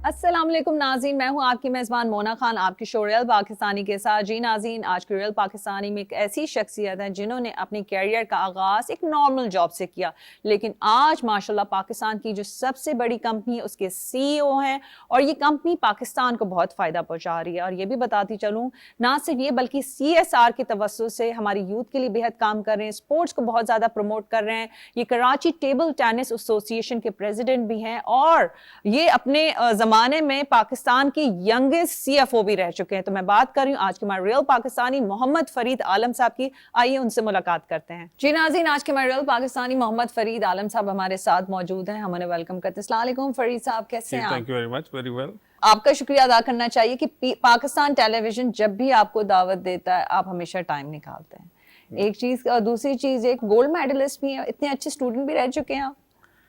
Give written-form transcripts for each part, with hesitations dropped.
السلام علیکم ناظرین، میں ہوں آپ کی میزبان مونا خان آپ کی شو ریل پاکستانی کے ساتھ. جی ناظرین، آج کی ریل پاکستانی میں ایک ایسی شخصیت ہے جنہوں نے اپنی کیریئر کا آغاز ایک نارمل جاب سے کیا، لیکن آج ماشاءاللہ پاکستان کی جو سب سے بڑی کمپنی اس کے CEO ہیں، اور یہ کمپنی پاکستان کو بہت فائدہ پہنچا رہی ہے. اور یہ بھی بتاتی چلوں، نہ صرف یہ بلکہ CSR کے توسط سے ہماری یوتھ کے لیے بہت کام کر رہے ہیں، اسپورٹس کو بہت زیادہ پروموٹ کر رہے ہیں. یہ کراچی ٹیبل ٹینس ایسوسی ایشن کے پریزیڈنٹ بھی ہیں، اور یہ اپنے زمانے میں پاکستان کی ینگسٹ CFO بھی رہ چکے ہیں. تو میں بات کر رہی ہوں آج کے ہمارے ریل پاکستانی محمد فرید عالم صاحب کی. آئیے ان سے ملاقات کرتے ہیں. جی ناظرین، آج کے ہمارے ریل پاکستانی محمد فرید عالم صاحب ہمارے ساتھ موجود ہیں. ہم انہیں ویلکم کرتے ہیں. السلام علیکم فرید صاحب، کیسے ہیں آپ؟ Thank you very much, very well. آپ کا شکریہ ادا کرنا چاہیے کہ پاکستان ٹیلی ویژن جب بھی آپ کو دعوت دیتا ہے آپ ہمیشہ ٹائم نکالتے ہیں. ایک چیز، اور دوسری چیز ایک گولڈ میڈلسٹ بھی ہیں، اتنے اچھے اسٹوڈنٹ بھی رہ چکے ہیں آپ.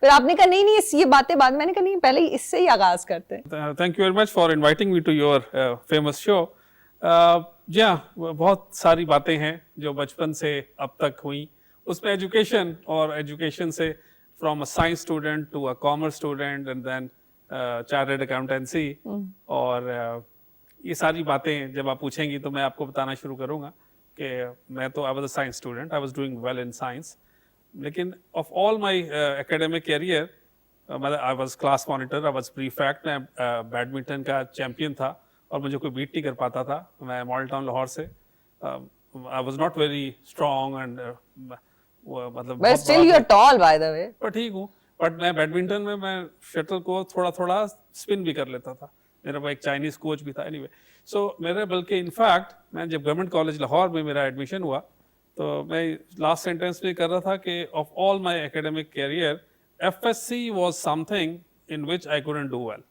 پھر آپ نے کہا نہیں یہ باتیں بعد میں نے کہا نہیں پہلے اس سے ہی آغاز کرتے ہیں. Thank you very much for inviting me to your famous show. جی ہاں، بہت ساری باتیں ہیں جو بچپن سے اب تک ہوئیں. اس میں ایجوکیشن، اور ایجوکیشن سے from a science student to a commerce student and then chartered accountancy. اور یہ ساری باتیں جب آپ پوچھیں گی تو میں آپ کو بتانا شروع کروں گا کہ میں تو I was a science student, I was doing well in science. لیکن of all my academic career I was class monitor, I was prefect. میں بیڈمنٹن کا چیمپئن تھا اور مجھے کوئی بیٹ نہیں کر پاتا تھا. میں ماڈل ٹاؤن لاہور سے، I was not very strong and مطلب But still you are tall by the way. پر ٹھیک ہوں. بٹ میں بیڈمنٹن میں شٹل کو تھوڑا تھوڑا اسپن بھی کر لیتا تھا. میرا وہ ایک چائنیز کوچ بھی تھا. اینی وے سو میرے بلکہ انفیکٹ میں جب گورنمنٹ کالج لاہور میں میرا ایڈمیشن ہوا تو میں لاسٹ سینٹینس میں کر رہا تھا کہ of all my academic career FSC was something in which I couldn't do well.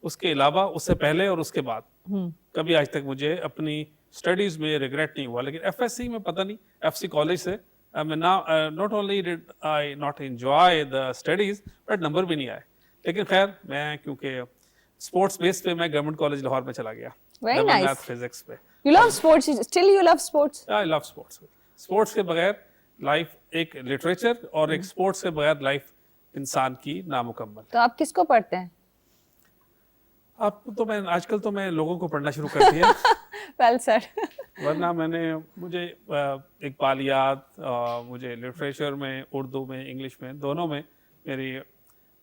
اس کے علاوہ اس سے پہلے اور اس کے بعد کبھی آج تک مجھے اپنی اسٹڈیز میں ریگریٹ نہیں ہوا. لیکن FSC میں پتہ نہیں، FC کالج سے میں not only did I not enjoy the studies but number بھی نہیں آئے. لیکن خیر میں کیونکہ اسپورٹس بیس پہ میں گورنمنٹ کالج لاہور میں چلا گیا. Very nice. میتھ فزکس پہ. You love sports, still you love sports. I love sports. Sports کے بغیر لائف ایک لٹریچر اور ایک اسپورٹس کے بغیر لائف انسان کی نامکمل. تو آپ کس کو پڑھتے ہیں؟ آپ تو میں آج کل تو میں لوگوں کو پڑھنا شروع کر دیا. Well sir. ورنہ مجھے اقبالیات، مجھے لٹریچر میں، اردو میں، انگلش میں، دونوں میں میری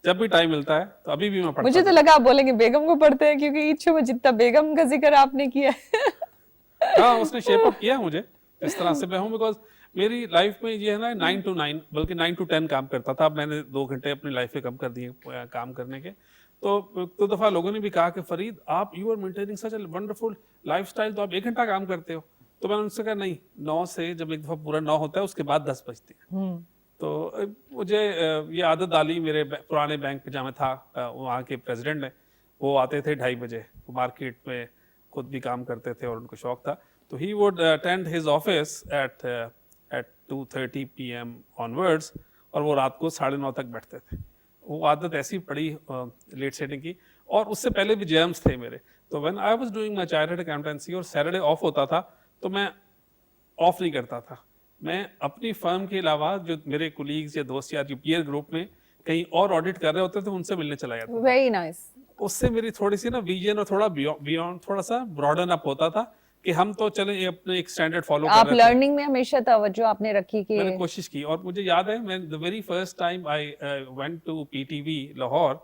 جب بھی ٹائم ملتا ہے تو ابھی بھی میں پڑھتا ہوں. مجھے تو لگا آپ بولیں گے بیگم کو پڑھتے ہیں، کیونکہ ایچ میں جتنا بیگم کا ذکر آپ نے کیا ہے. ہاں، اس نے شیپ اپ کیا مجھے اس طرح سے میں ہوں. بیکاز میری لائف میں یہ ہے نا 9 to 9 بلکہ 9 to 10 کام کرتا تھا. اب میں نے 2 گھنٹے اپنی لائف پہ کم کر دیے کام کرنے کے. تو دفعہ لوگوں نے بھی کہا کہ فرید آپ you are maintaining such a wonderful lifestyle, تو آپ 1 گھنٹہ کام کرتے ہو. تو میں نے ان سے کہا نہیں، 9 سے جب ایک دفعہ پورا 9 ہوتا ہے اس کے بعد 10 بجتے ہیں. تو مجھے یہ عادت ڈالی. میرے پرانے بینک پہ جہاں میں تھا وہاں کے پریزیڈنٹ نے، وہ آتے تھے 2:30 بجے، مارکیٹ میں خود بھی کام کرتے تھے اور ان کو شوق تھا. تو he would attend his office at 2:30 PM onwards، اور وہ رات کو 9:30 تک بیٹھتے تھے. وہ عادت ایسی پڑی لیٹ سیٹنگ کی. اور اس سے پہلے بھی جیمس تھے میرے. تو when I was doing my chartered accountancy اور سیٹرڈے آف ہوتا تھا تو میں آف نہیں کرتا تھا. میں اپنی فرم کے علاوہ جو میرے کولیگز یا دوست یا جو پیئر گروپ میں کہیں اور آڈٹ کر رہے ہوتے تھے ان سے ملنے چلا جاتا تھا. Very nice. اس سے میری تھوڑی سی نا ویژن اور تھوڑا بیونڈ تھوڑا سا براڈن اپ ہوتا تھا کہ ہم تو چلیں اپنے ایک اسٹینڈرڈ فالو کر رہے تھے. آپ لرننگ میں ہمیشہ توجہ آپ نے رکھی کہ میں نے کوشش کی. اور مجھے یاد ہے میں the very first time I went to PTV Lahore.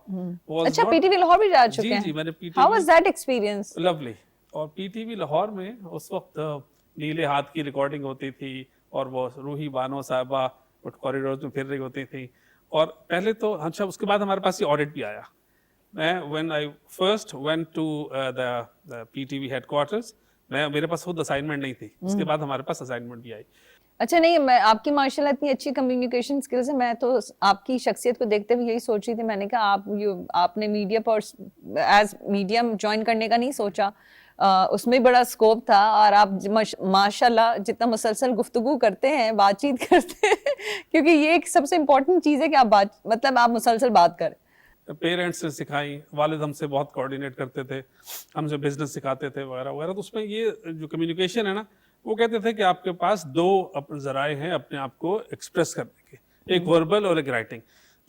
اچھا PTV لاہور بھی جا چکے ہیں؟ جی میں نے PTV. How was that experience? Lovely. اور PTV لاہور میں اس وقت نیلے ہاتھ کی ریکارڈنگ ہوتی تھی اور وہ روحی بانو صاحبہ کوریڈورز میں پھر رہی ہوتی تھی. اور پہلے تو اچھا اس کے بعد ہمارے پاس یہ آڈٹ بھی آیا. میں when I first went to the PTV headquarters میرے پاس خود اسائنمنٹ نہیں تھی. اس کے بعد ہمارے پاس اسائنمنٹ بھی آئی. اچھا نہیں، میں آپ کی ماشاء اللہ اتنی اچھی کمیونیکیشن اسکلز ہے. میں تو آپ کی شخصیت کو دیکھتے ہوئے یہی سوچ رہی تھی. میں نے کہا آپ نے میڈیا پر ایز میڈیم جوائن کرنے کا نہیں سوچا، اس میں بڑا اسکوپ تھا. اور آپ ماشاء اللہ جتنا مسلسل گفتگو کرتے ہیں، بات چیت کرتے ہیں، کیونکہ یہ ایک سب سے امپورٹنٹ چیز ہے کہ آپ مسلسل بات کریں. پیرنٹس نے سکھائی، والد ہم سے بہت کوآرڈینیٹ کرتے تھے، ہم سے بزنس سکھاتے تھے وغیرہ وغیرہ. تو اس میں یہ جو کمیونیکیشن ہے نا، وہ کہتے تھے کہ آپ کے پاس 2 ذرائع ہیں اپنے آپ کو ایکسپریس کرنے کے، ایک وربل اور ایک writing.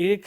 1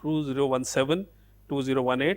2017 2018,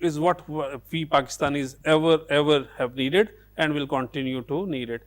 is what we Pakistanis ever have needed and will continue to need it.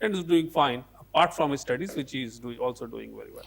and is doing fine apart from his studies, which he is also doing very well.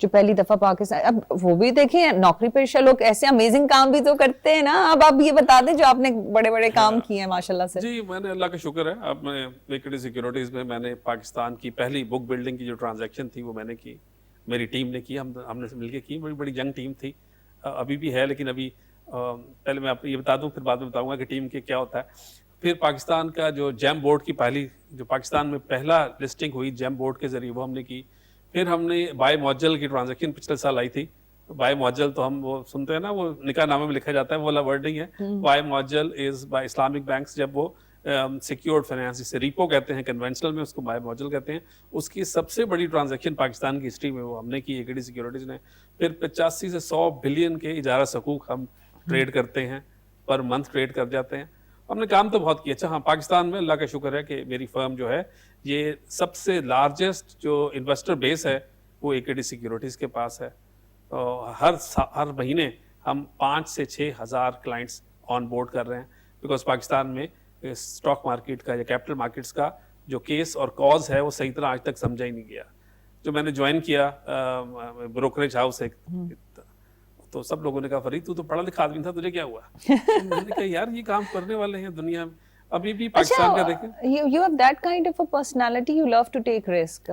جو پہلی دفعہ پاکستان, اب وہ بھی دیکھیں نوکری پیشہ لوگ ایسے امیزنگ کام بھی تو کرتے ہیں نا. اب آپ یہ بتا دیں جو آپ نے بڑے بڑے کام کیے ہیں ماشاءاللہ سے. جی میں نے اللہ کا شکر ہے, اب میں ایکوٹی سیکورٹیز میں نے پاکستان کی پہلی بک بلڈنگ کی جو ٹرانزیکشن تھی وہ میں نے کی, میری ٹیم نے کی, ہم نے مل کے کی. بڑی بڑی ینگ ٹیم تھی, ابھی بھی ہے, لیکن ابھی پہلے میں آپ کو یہ بتا دوں پھر بعد میں بتاؤں گا کہ ٹیم کے کیا ہوتا ہے. پھر پاکستان کا جو جیم بورڈ کی پہلی, جو پاکستان میں پہلا لسٹنگ ہوئی جیم بورڈ کے ذریعے, وہ ہم نے کی. پھر ہم نے بائی معجل کی ٹرانزیکشن پچھلے سال آئی تھی. بائی معجل تو ہم وہ سنتے ہیں نا, وہ نکاح نامے میں لکھا جاتا ہے, وہ والا ورڈنگ ہے. بائی معجل از بائی اسلامک بینکس, جب وہ سیکیورڈ فائنانس, جسے ریپو کہتے ہیں کنونشنل میں, اس کو بائی معجل کہتے ہیں. اس کی سب سے بڑی ٹرانزیکشن پاکستان کی ہسٹری میں وہ ہم نے کی, ایکوٹی سیکورٹیز نے. پھر 85 سے 100 بلین کے اجارہ حقوق ہم ٹریڈ کرتے ہیں, پر منتھ ٹریڈ کر جاتے ہیں. ہم نے کام تو بہت کیا. اچھا ہاں, پاکستان میں اللہ کا شکر ہے کہ میری فرم جو ہے یہ سب سے لارجسٹ جو انویسٹر بیس ہے وہ ایکوٹی سیکورٹیز کے پاس ہے. ہر مہینے ہم 5 سے 6 ہزار کلائنٹس آن بورڈ کر رہے ہیں, بیکاز پاکستان میں اسٹاک مارکیٹ کا یا کیپٹل مارکیٹس کا جو کیس اور کاز ہے وہ صحیح طرح آج تک سمجھا ہی نہیں گیا. جو میں نے جوائن کیا بروکریج ہاؤس ایک, تو سب لوگوں نے کہا فرید تو پڑھا لکھا آدمی تھا, تجھے کیا ہوا؟ میں نے کہا یار یہ کام کرنے والے ہیں دنیا میں. ابھی بھی پاکستان کا دیکھیں, you have that kind of a personality, you love to take risk.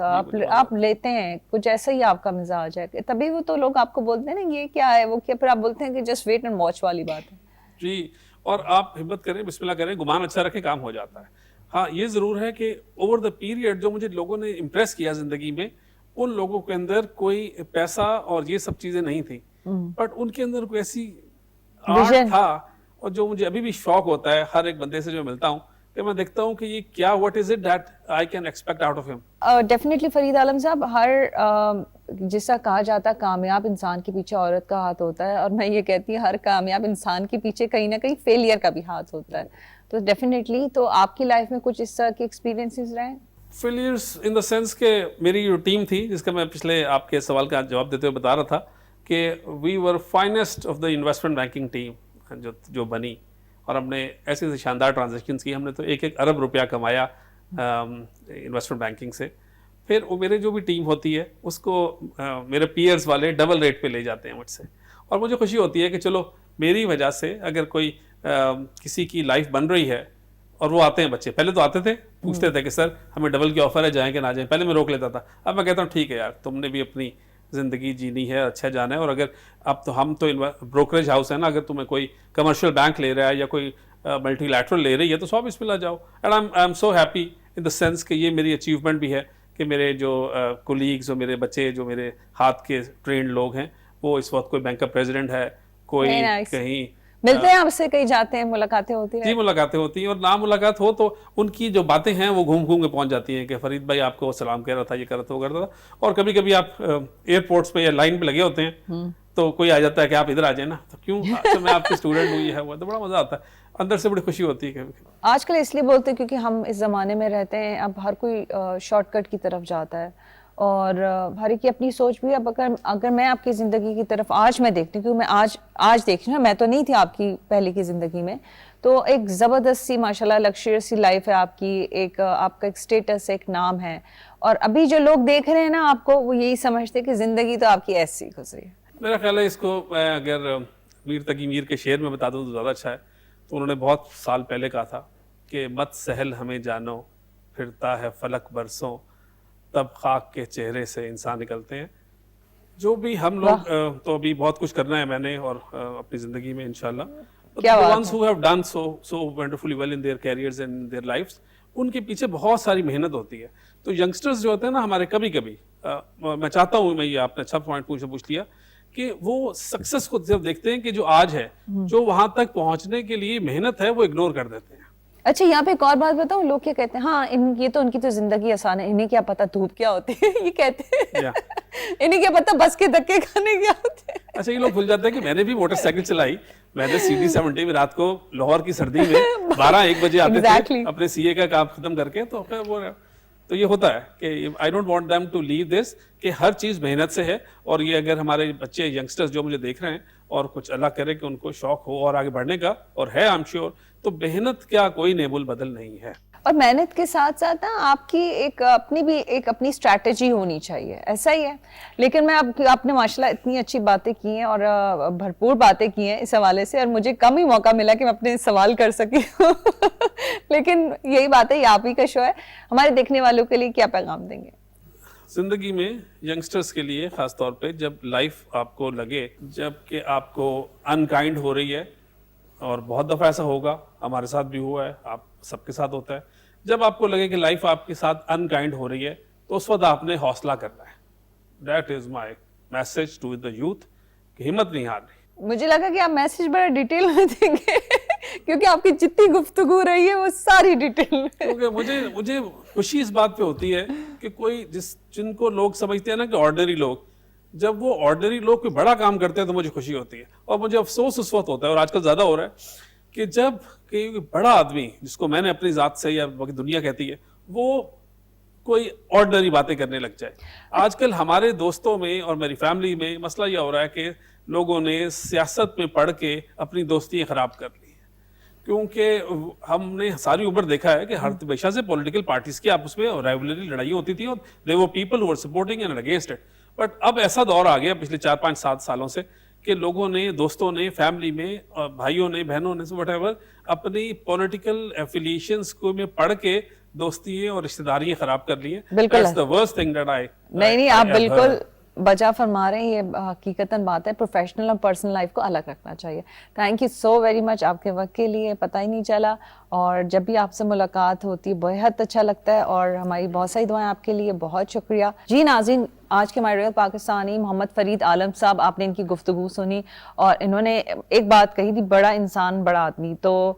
آپ لیتے ہیں, کچھ ایسا ہی آپ کا مزاج ہے, تبھی وہ تو لوگ آپ کو بولتے ہیں نا یہ کیا ہے وہ کیا, پھر آپ بولتے ہیں کہ جسٹ ویٹ اینڈ واچ والی بات ہے. جی, اور آپ ہمت کریں, بسم اللہ کریں, گمان اچھا رکھیں, کام ہو جاتا ہے. ہاں یہ ضرور ہے کہ اوور دا پیریڈ جو مجھے لوگوں نے امپریس کیا زندگی میں, ان لوگوں کے اندر کوئی پیسہ اور یہ سب چیزیں نہیں تھیں, بٹ ان کے اندر کوئی ایسی آرٹ تھا, اور جو مجھے ابھی بھی شوق ہوتا ہے ہر ایک بندے سے جو ملتا ہوں, کہ میں دیکھتا ہوں کہ یہ کیا, what is it that I can expect out of him. Definitely Farid Alam Sahab, ہر جیسا کہا جاتا ہے کامیاب انسان کے پیچھے عورت کا ہاتھ ہوتا ہے, اور میں یہ کہتی ہوں ہر کامیاب انسان کے پیچھے کہیں نہ کہیں فیلئر کا بھی ہاتھ ہوتا ہے. تو ڈیفینیٹلی, تو آپ کی لائف میں کچھ اس طرح کے ایکسپیرینسز رہے ہیں؟ فیلئرس ان دا سینس کہ میری جو ٹیم تھی, جس کا میں پچھلے آپ کے سوال کا جواب دیتے ہوئے بتا رہا تھا کہ we were finest of the investment banking team جو بنی, اور ہم نے ایسے شاندار ٹرانزیکشنز کی. ہم نے تو 1 ارب روپیہ کمایا انویسٹمنٹ بینکنگ سے. پھر وہ میرے جو بھی ٹیم ہوتی ہے اس کو میرے پیئرز والے ڈبل ریٹ پہ لے جاتے ہیں مجھ سے, اور مجھے خوشی ہوتی ہے کہ چلو میری وجہ سے اگر کوئی کسی کی لائف بن رہی ہے, اور وہ آتے ہیں بچے, پہلے تو آتے تھے پوچھتے تھے کہ سر ہمیں ڈبل کی آفر ہے, جائیں کہ نہ جائیں, پہلے میں روک لیتا تھا. اب میں کہتا ہوں ٹھیک ہے یار, تم نے بھی اپنی زندگی جینی ہے, اچھا جانا ہے, اور اگر اب تو ہم تو بروکریج ہاؤس ہے نا, اگر تمہیں کوئی کمرشل بینک لے رہا ہے یا کوئی ملٹی لیٹرل لے رہی ہے تو 100 بسم اللہ جاؤ. And I am so happy in the sense کہ یہ میری اچیومنٹ بھی ہے کہ میرے جو کولیگز اور میرے بچے جو میرے ہاتھ کے ٹرینڈ لوگ ہیں, وہ اس وقت کوئی بینک کا پریزیڈنٹ ہے, کوئی کہیں ملتے ہیں آپ سے, کہیں جاتے ہیں, ملاقاتیں ہوتی ہیں. جی ملاقاتیں ہوتی ہیں, اور نہ ملاقات ہو تو ان کی جو باتیں ہیں وہ گھوم کے پہنچ جاتی ہیں کہ فرید بھائی آپ کو سلام کہہ رہا تھا, یہ کر رہا تھا, وہ کر رہا تھا. اور کبھی کبھی آپ ایئرپورٹس پہ یا لائن پہ لگے ہوتے ہیں تو کوئی آ جاتا ہے کہ آپ ادھر آ جائیں نا, تو کیوں, اچھا میں آپ کے اسٹوڈنٹ ہوں, یہ ہے وہ, تو بڑا مزہ آتا ہے, اندر سے بڑی خوشی ہوتی ہے. آج کل اس لیے بولتے ہیں کیونکہ ہم اس زمانے میں رہتے ہیں, اب ہر کوئی شارٹ کٹ کی طرف جاتا ہے, اور ہر ایک کی اپنی سوچ بھی. اب اگر میں آپ کی زندگی کی طرف آج میں دیکھتی ہوں, کیونکہ میں آج دیکھ رہی ہوں, میں تو نہیں تھی آپ کی پہلے کی زندگی میں, تو ایک زبردست سی ماشاءاللہ لگژریس سی لائف ہے آپ کی, ایک آپ کا ایک اسٹیٹس, ایک نام ہے, اور ابھی جو لوگ دیکھ رہے ہیں نا آپ کو, وہ یہی سمجھتے ہیں کہ زندگی تو آپ کی ایسی گزری ہے. میرا خیال ہے اس کو میں اگر میر تقی میر کے شعر میں بتا دوں تو زیادہ اچھا ہے. تو انہوں نے بہت سال پہلے کہا تھا کہ مت سہل ہمیں جانو, پھرتا ہے فلک برسوں, تب خاک کے چہرے سے انسان نکلتے ہیں. جو بھی ہم لوگ تو ابھی بہت کچھ کرنا ہے میں نے اور اپنی زندگی میں انشاءاللہ. The ones who have done so wonderfully well in their careers and in their lives, ان کے پیچھے بہت ساری محنت ہوتی ہے. تو ینگسٹرز جو ہوتے ہیں نا ہمارے, کبھی کبھی میں چاہتا ہوں, میں یہ آپ نے اچھا پوائنٹ پوچھ لیا, کہ وہ سکسس کو صرف دیکھتے ہیں کہ جو آج ہے, جو وہاں تک پہنچنے کے لیے محنت ہے وہ اگنور کر دیتے ہیں. اچھا یہاں پہ ایک اور بات بتاؤں, لوگ کیا کہتے ہیں, ہاں یہ تو ان کی تو زندگی آسان ہے, انہیں کیا پتا دھوپ کیا ہوتی ہے, یہ کہتے ہیں, انہیں کیا پتا بس کے دھکے کھانے کیا ہوتے ہیں. اچھا یہ لوگ بھول جاتے ہیں کہ میں نے بھی موٹر سائیکل چلائی, میں نے CD70 میں رات کو لاہور کی سردی میں 12-1 بجے آتے تھے اپنے CA کا کام ختم کر کے. تو یہ ہوتا ہے کہ I don't want them to leave this, کہ ہر چیز محنت سے ہے. اور یہ اگر ہمارے بچے ینگسٹرز جو مجھے دیکھ رہے ہیں اور کچھ اللہ کرے کہ ان کو شوق ہو اور آگے بڑھنے کا, اور ہے I'm sure, تو محنت کیا کوئی نیب البدل نہیں ہے. اور محنت کے ساتھ ساتھ نا آپ کی ایک اپنی اسٹریٹجی ہونی چاہیے, ایسا ہی ہے. لیکن میں آپ نے ماشاءاللہ اتنی اچھی باتیں کی ہیں اور بھرپور باتیں کی ہیں اس حوالے سے, اور مجھے کم ہی موقع ملا کہ میں اپنے سوال کر سکی لیکن یہی بات ہے, یہ آپ ہی کا شو ہے. ہمارے دیکھنے والوں کے لیے کیا پیغام دیں گے؟ زندگی میں ینگسٹرز کے لیے خاص طور پہ, جب لائف آپ کو لگے جب کہ آپ کو انکائنڈ ہو رہی ہے, اور بہت دفعہ ایسا ہوگا, ہمارے ساتھ بھی ہوا ہے, آپ سب کے ساتھ ہوتا ہے, جب آپ کو لگے کہ لائف آپ کے ساتھ انکائنڈ ہو رہی ہے تو اس وقت آپ نے حوصلہ کرنا ہے. That is my message to the youth, کہ ہمت نہیں ہارنی. مجھے لگا کہ آپ میسج بڑا ڈیٹیل میں دیں گے کیونکہ آپ کی جتنی گفتگو رہی ہے وہ ساری ڈیٹیل میں. کیونکہ مجھے خوشی اس بات پہ ہوتی ہے کہ کوئی جن کو لوگ سمجھتے ہیں نا کہ آرڈنری لوگ, جب وہ آرڈنری لوگ کوئی بڑا کام کرتے ہیں تو مجھے خوشی ہوتی ہے. اور مجھے افسوس اس وقت ہوتا ہے, اور آج کل زیادہ ہو رہا ہے, کہ جب کوئی بڑا آدمی, جس کو میں نے اپنی ذات سے یا باقی دنیا کہتی ہے, وہ کوئی آرڈنری باتیں کرنے لگ جائے. آج کل ہمارے دوستوں میں اور میری فیملی میں مسئلہ یہ ہو رہا ہے کہ لوگوں نے سیاست میں پڑھ کے اپنی دوستیاں خراب کر لی ہیں. کیونکہ ہم نے ساری عمر دیکھا ہے کہ ہر ہمیشہ سے پولیٹیکل پارٹیز کی آپس میں رائیولری لڑائیاں ہوتی تھیں, اور they were people who were supporting and against it. But اب ایسا دور آ گیا پچھلے 4-5-7 سالوں سے کہ لوگوں نے, دوستوں نے, فیملی میں, بھائیوں نے, بہنوں نے, وٹ ایور, اپنی پولیٹیکل ایفیلیشنز کو میں پڑھ کے دوستیاں اور رشتہ داریاں خراب کر لی ہیں. بالکل نہیں, آپ بالکل بجا فرما رہے ہیں, یہ حقیقتاً بات ہے. پروفیشنل اور پرسنل لائف کو الگ رکھنا چاہیے. Thank you so very much آپ کے وقت کے لیے, پتہ ہی نہیں چلا, اور جب بھی آپ سے ملاقات ہوتی ہے بہت اچھا لگتا ہے, اور ہماری بہت ساری دعائیں آپ کے لیے. بہت شکریہ. جی ناظرین, آج کے مائی ریئل پاکستانی محمد فرید عالم صاحب, آپ نے ان کی گفتگو سنی اور انہوں نے ایک بات کہی تھی, بڑا انسان بڑا آدمی. تو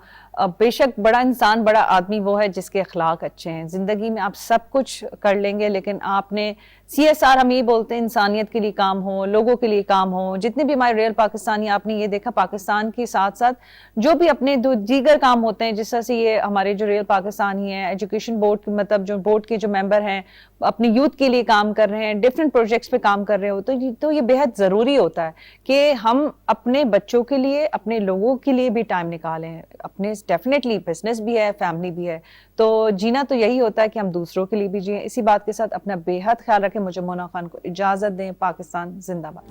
بے شک بڑا انسان بڑا آدمی وہ ہے جس کے اخلاق اچھے ہیں. زندگی میں آپ سب کچھ کر لیں گے, لیکن آپ نے CSR, ہم یہ بولتے ہیں انسانیت کے لیے کام ہو, لوگوں کے لیے کام ہو. جتنے بھی ہمارے ریئل پاکستانی, آپ نے یہ دیکھا پاکستان کے ساتھ ساتھ جو بھی اپنے دیگر کام ہوتے ہیں, جس طرح سے یہ ہمارے جو ریئل پاکستانی ہیں, ایجوکیشن بورڈ, مطلب جو بورڈ کے جو ممبر ہیں, اپنی یوتھ کے لیے کام کر رہے ہیں, ڈفرینٹ پروجیکٹس پہ کام کر رہے ہو, تو یہ بہت ضروری ہوتا ہے کہ ہم اپنے بچوں کے لیے, اپنے لوگوں کے لیے بھی ٹائم نکالیں. اپنے ڈیفینیٹلی بزنس بھی ہے, فیملی بھی ہے, تو جینا تو یہی ہوتا ہے کہ ہم دوسروں کے لیے بھی جئیں. اسی بات کے ساتھ اپنا بے حد خیال رکھیں. مجھے مونا خان کو اجازت دیں. پاکستان زندہ باد.